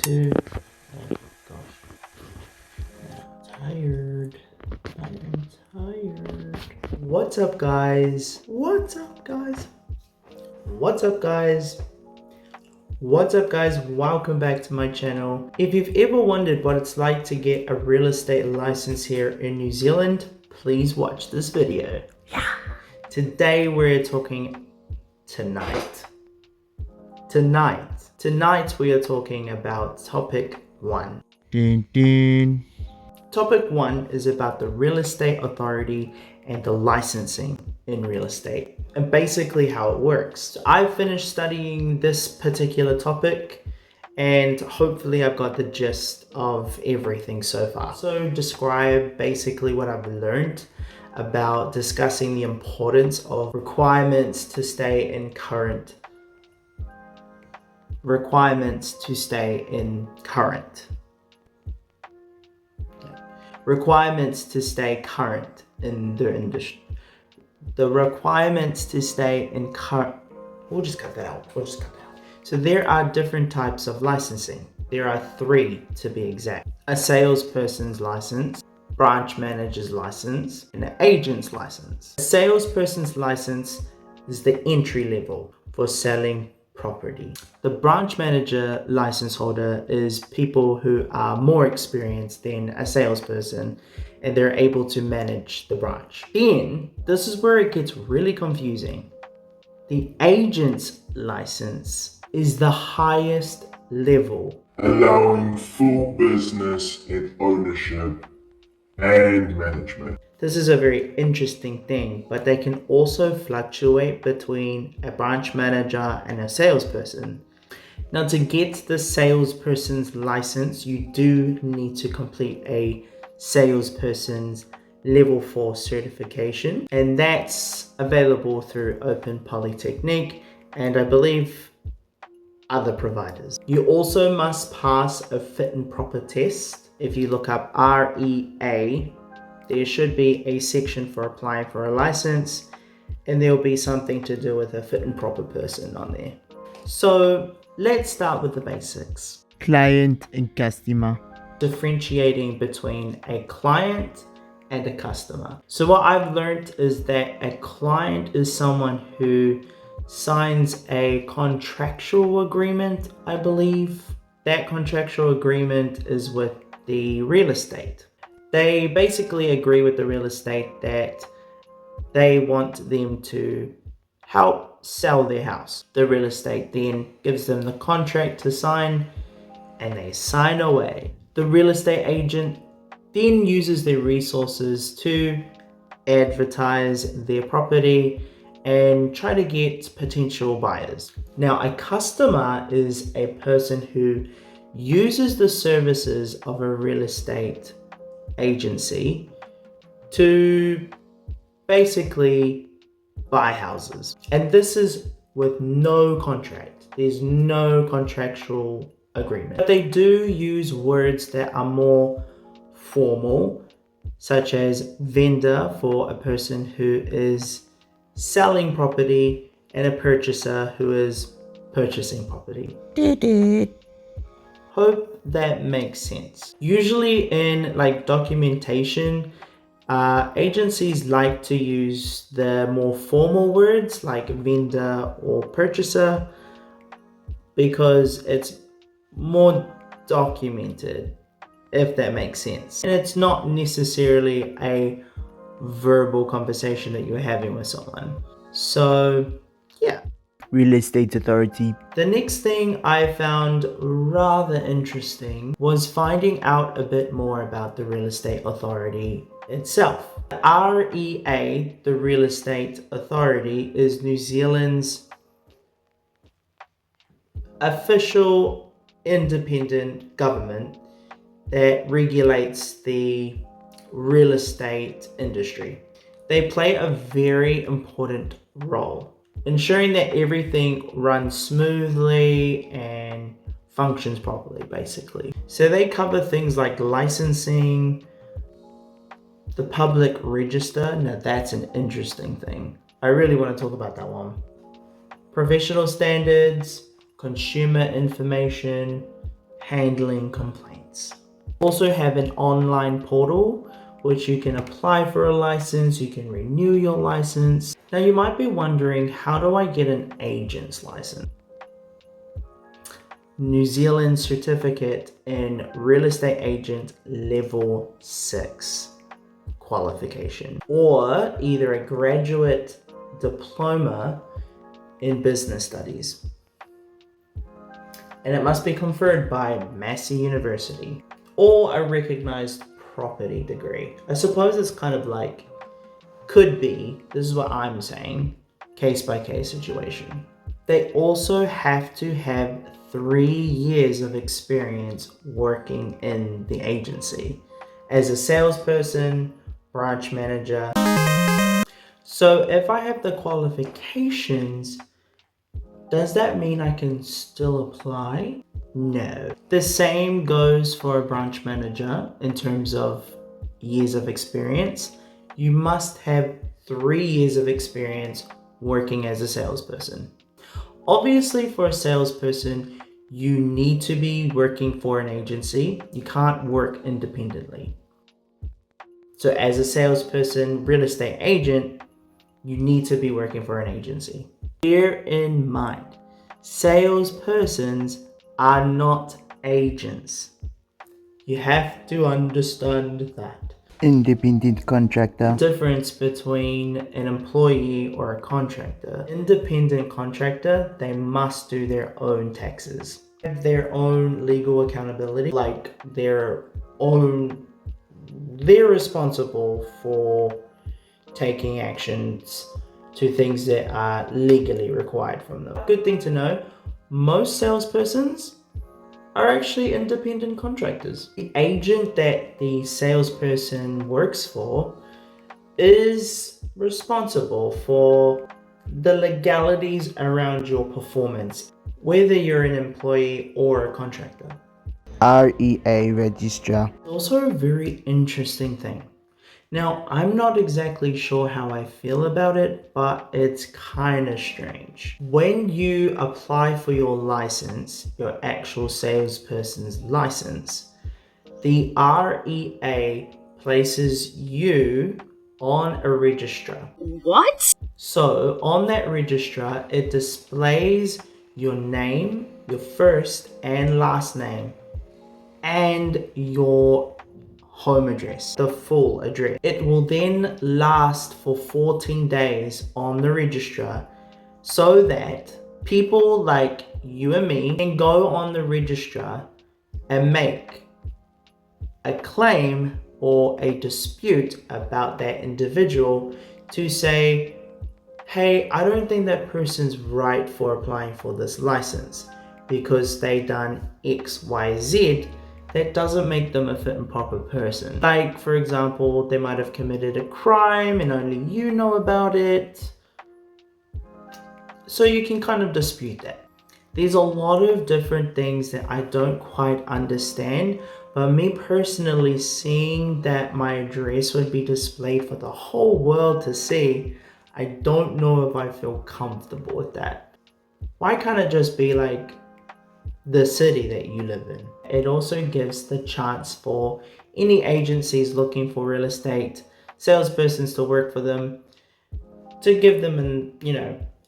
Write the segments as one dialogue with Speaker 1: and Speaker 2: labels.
Speaker 1: to. Oh gosh, I'm tired. I am tired. What's up, guys? What's up, guys? What's up, guys? What's up, guys? Welcome back to my channel. If you've ever wondered what it's like to get a real estate license here in New Zealand, please watch this video. Yeah. Today we're talking Tonight we are talking about topic 1. Topic 1 is about the real estate authority and the licensing in real estate and basically how it works. So I've finished studying this particular topic and hopefully I've got the gist of everything so far. So describe basically what I've learned about discussing the importance of requirements to stay in current requirements to stay in current in the industry. The requirements to stay in current. We'll just cut that out. So there are different types of licensing. There are 3 to be exact: a salesperson's license, branch manager's license, and an agent's license. A salesperson's license is the entry level for selling property. The branch manager license holder is people who are more experienced than a salesperson and they're able to manage the branch. Then, this is where it gets really confusing. The agent's license is the highest level,
Speaker 2: allowing full business and ownership and management.
Speaker 1: This is a very interesting thing, but they can also fluctuate between a branch manager and a salesperson. Now, to get the salesperson's license, you do need to complete a salesperson's level 4 certification, and that's available through Open Polytechnic and I believe other providers. You also must pass a fit and proper test. If you look up REA, there should be a section for applying for a license and there'll be something to do with a fit and proper person on there. So let's start with the basics.
Speaker 3: Client and customer.
Speaker 1: Differentiating between a client and a customer. So what I've learned is that a client is someone who signs a contractual agreement, I believe. That contractual agreement is with the real estate. They basically agree with the real estate that they want them to help sell their house. The real estate then gives them the contract to sign and they sign away. The real estate agent then uses their resources to advertise their property and try to get potential buyers. Now, a customer is a person who uses the services of a real estate agency to basically buy houses, and this is with no contract. There's no contractual agreement, but they do use words that are more formal, such as vendor for a person who is selling property and a purchaser who is purchasing property. Hope that makes sense. Usually in like documentation, agencies like to use the more formal words like vendor or purchaser because it's more documented, if that makes sense. And it's not necessarily a verbal conversation that you're having with someone. So yeah.
Speaker 3: Real estate authority.
Speaker 1: The next thing I found rather interesting was finding out a bit more about the real estate authority itself. The REA, the Real Estate Authority, is New Zealand's official independent government that regulates the real estate industry. They play a very important role, ensuring that everything runs smoothly and functions properly, basically. So they cover things like licensing, the public register. Now that's an interesting thing. I really want to talk about that one. Professional standards, consumer information, handling complaints. Also have an online portal which you can apply for a license, you can renew your license. Now you might be wondering, how do I get an agent's license? New Zealand certificate in real estate agent level 6 qualification, or either a graduate diploma in business studies. And it must be conferred by Massey University, or a recognized property degree. I suppose it's kind of like, could be, this is what I'm saying, case by case situation. They also have to have 3 years of experience working in the agency as a salesperson, branch manager. So if I have the qualifications, does that mean I can still apply? No. The same goes for a branch manager in terms of years of experience. You must have 3 years of experience working as a salesperson. Obviously, for a salesperson, you need to be working for an agency. You can't work independently. So as a salesperson, real estate agent, you need to be working for an agency. Bear in mind, salespersons are not agents. You have to understand that.
Speaker 3: Independent contractor.
Speaker 1: Difference between an employee or a contractor. Independent contractor, they must do their own taxes, have their own legal accountability, like they're responsible for taking actions to things that are legally required from them. Good thing to know, most salespersons are actually independent contractors. The agent that the salesperson works for is responsible for the legalities around your performance, whether you're an employee or a contractor.
Speaker 3: REA registrar.
Speaker 1: Also a very interesting thing. Now, I'm not exactly sure how I feel about it, but it's kind of strange. When you apply for your license, your actual salesperson's license, the REA places you on a registrar.
Speaker 4: What?
Speaker 1: So on that registrar, it displays your name, your first and last name, and your home address, the full address. It will then last for 14 days on the registrar so that people like you and me can go on the registrar and make a claim or a dispute about that individual to say, hey, I don't think that person's right for applying for this license because they done X, Y, Z. That doesn't make them a fit and proper person. Like, for example, they might have committed a crime and only you know about it. So you can kind of dispute that. There's a lot of different things that I don't quite understand, but me personally, seeing that my address would be displayed for the whole world to see, I don't know if I feel comfortable with that. Why can't it just be like the city that you live in? It also gives the chance for any agencies looking for real estate salespersons to work for them to give them an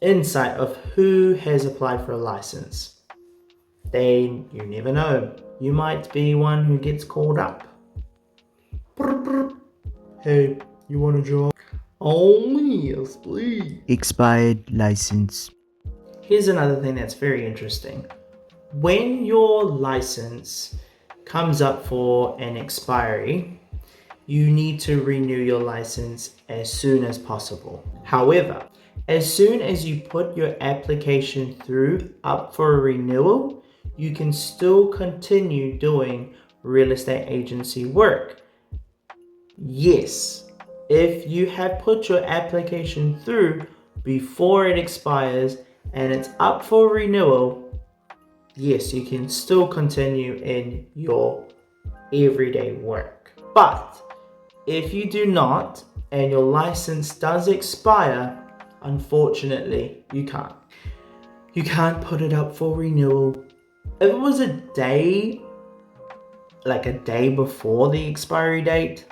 Speaker 1: insight of who has applied for a license. You never know, you might be one who gets called up. Hey, you want a job? Oh yes, please.
Speaker 3: Expired license.
Speaker 1: Here's another thing that's very interesting. When your license comes up for an expiry, you need to renew your license as soon as possible. However, as soon as you put your application through up for a renewal, you can still continue doing real estate agency work. Yes, if you have put your application through before it expires and it's up for renewal, yes, you can still continue in your everyday work. But if you do not and your license does expire, unfortunately, you can't. You can't put it up for renewal. If it was a day like a day before the expiry date,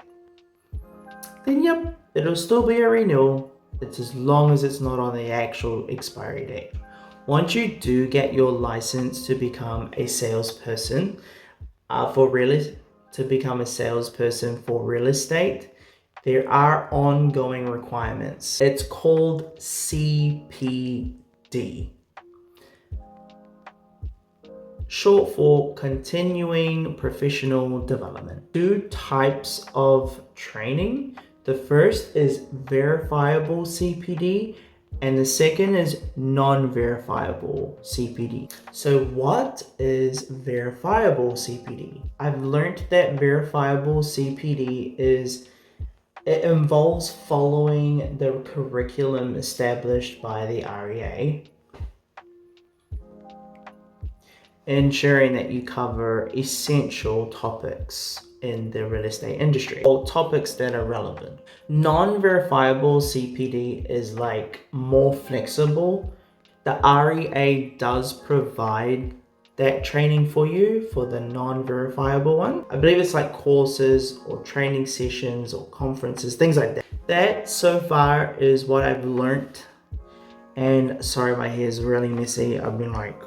Speaker 1: then yep, it'll still be a renewal. It's as long as it's not on the actual expiry date. Once you do get your license to become a salesperson for real estate, there are ongoing requirements. It's called CPD, short for continuing professional development. Two types of training. The first is verifiable CPD and the second is non-verifiable CPD. So what is verifiable CPD? I've learned that verifiable CPD it involves following the curriculum established by the REA, ensuring that you cover essential topics in the real estate industry, or topics that are relevant. Non-verifiable CPD is like more flexible. The REA does provide that training for you for the non-verifiable one. I believe it's like courses or training sessions or conferences, things like that. That so far is what I've learned. And sorry, my hair is really messy. I've been like,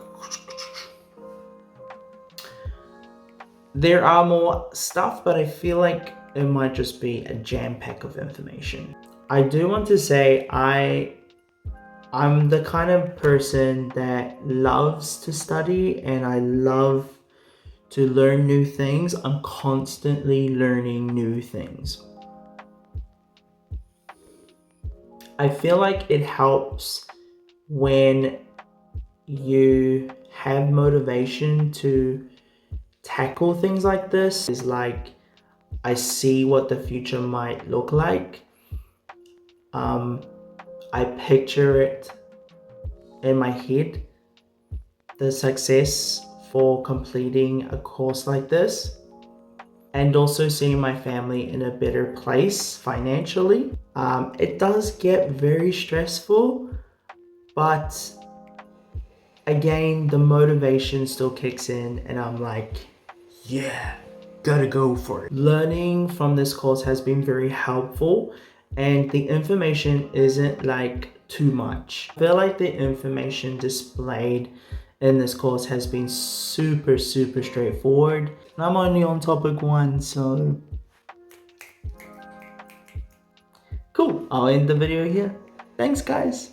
Speaker 1: there are more stuff, but I feel like it might just be a jam pack of information. I do want to say I'm the kind of person that loves to study and I love to learn new things. I'm constantly learning new things. I feel like it helps when you have motivation to tackle things like this. It's like I see what the future might look like. I picture it in my head, the success for completing a course like this, and also seeing my family in a better place financially. It does get very stressful, but again, the motivation still kicks in and I'm like, yeah, gotta go for it. Learning from this course has been very helpful and the information isn't like too much. I feel like the information displayed in this course has been super straightforward. And I'm only on topic 1, so cool. I'll end the video here. Thanks guys.